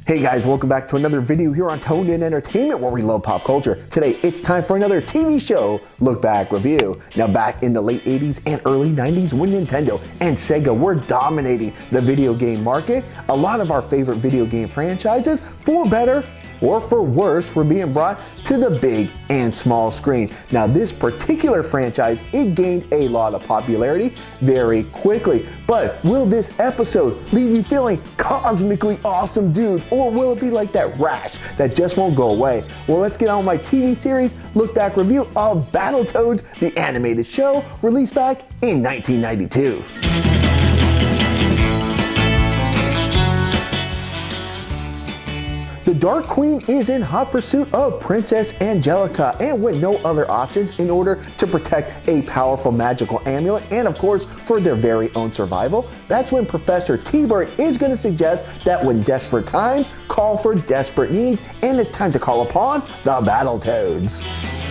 Hey guys, welcome back to another video here on Toned In Entertainment where we love pop culture. Today, it's time for another TV show look back review. Now back in the late 80s and early 90s when Nintendo and Sega were dominating the video game market, a lot of our favorite video game franchises, for better or for worse, were being brought to the big and small screen. Now this particular franchise, it gained a lot of popularity very quickly. But will this episode leave you feeling cosmically awesome, dude? Or will it be like that rash that just won't go away? Well, let's get on with my TV series look back review of BattleToads, the animated show released back in 1992. The Dark Queen is in hot pursuit of Princess Angelica, and with no other options in order to protect a powerful magical amulet and of course for their very own survival. That's when Professor T-Bird is going to suggest that when desperate times call for desperate needs, and it's time to call upon the BattleToads.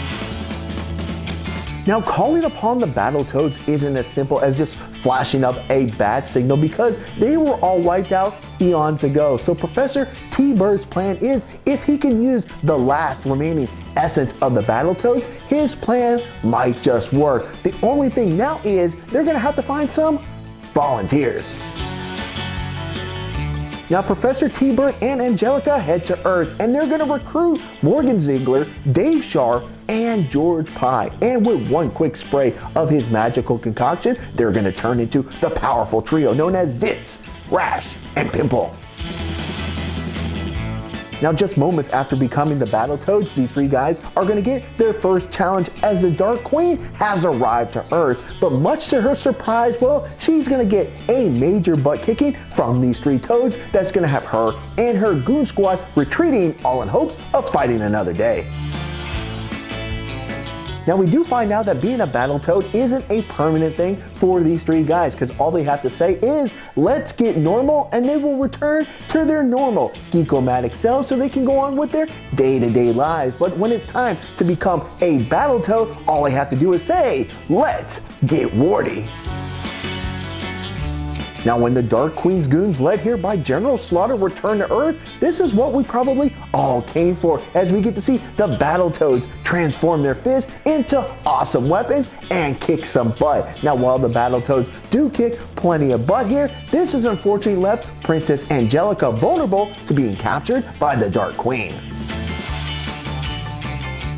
Now, calling upon the BattleToads isn't as simple as just flashing up a bat signal because they were all wiped out eons ago. So Professor T-Bird's plan is, if he can use the last remaining essence of the BattleToads, his plan might just work. The only thing now is they're gonna have to find some volunteers. Now Professor T-Bird and Angelica head to Earth, and they're gonna recruit Morgan Ziegler, Dave Sharp, and George Pye. And with one quick spray of his magical concoction, they're gonna turn into the powerful trio known as Zitz, Rash, and Pimple. Now just moments after becoming the BattleToads, these three guys are going to get their first challenge as the Dark Queen has arrived to Earth. But much to her surprise, well, she's going to get a major butt kicking from these three toads that's going to have her and her goon squad retreating, all in hopes of fighting another day. Now we do find out that being a BattleToad isn't a permanent thing for these three guys, because all they have to say is, let's get normal, and they will return to their normal geekomatic selves so they can go on with their day-to-day lives. But when it's time to become a BattleToad, all they have to do is say, let's get warty. Now when the Dark Queen's goons, led here by General Slaughter, return to Earth, this is what we probably all came for, as we get to see the BattleToads transform their fists into awesome weapons and kick some butt. Now while the BattleToads do kick plenty of butt here, this has unfortunately left Princess Angelica vulnerable to being captured by the Dark Queen.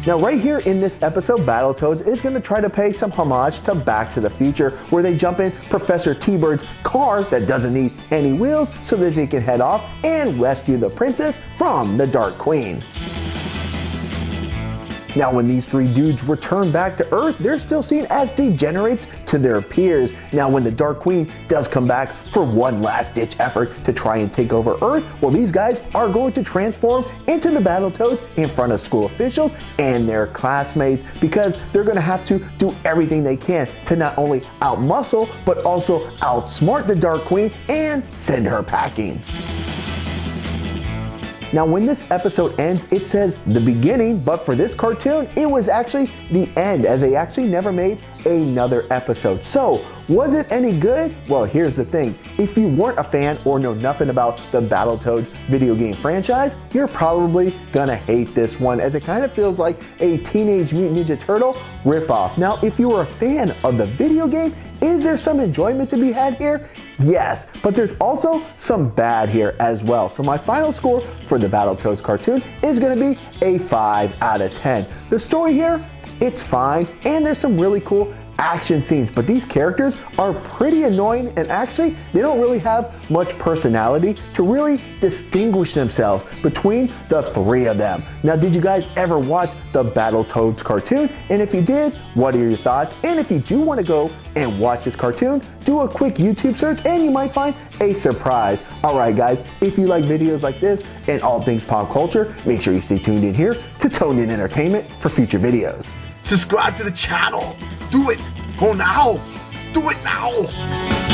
Now right here in this episode, BattleToads is going to try to pay some homage to Back to the Future, where they jump in Professor T-Bird's car that doesn't need any wheels so that they can head off and rescue the princess from the Dark Queen. Now when these three dudes return back to Earth, they're still seen as degenerates to their peers. Now when the Dark Queen does come back for one last ditch effort to try and take over Earth, well, these guys are going to transform into the BattleToads in front of school officials and their classmates, because they're going to have to do everything they can to not only outmuscle but also outsmart the Dark Queen and send her packing. Now when this episode ends, it says the beginning, but for this cartoon, it was actually the end, as they actually never made another episode. So was it any good? Well, here's the thing. If you weren't a fan or know nothing about the BattleToads video game franchise, you're probably gonna hate this one, as it kind of feels like a Teenage Mutant Ninja Turtle ripoff. Now, if you were a fan of the video game, is there some enjoyment to be had here? Yes, but there's also some bad here as well. So my final score for the BattleToads cartoon is gonna be a 5 out of 10. The story here, it's fine, and there's some really cool action scenes, but these characters are pretty annoying, and actually they don't really have much personality to really distinguish themselves between the three of them. Now, did you guys ever watch the BattleToads cartoon? And if you did, what are your thoughts? And if you do want to go and watch this cartoon, do a quick YouTube search and you might find a surprise. Alright guys, if you like videos like this and all things pop culture, make sure you stay tuned in here to Toned In Entertainment for future videos. Subscribe to the channel. Do it. Go now. Do it now.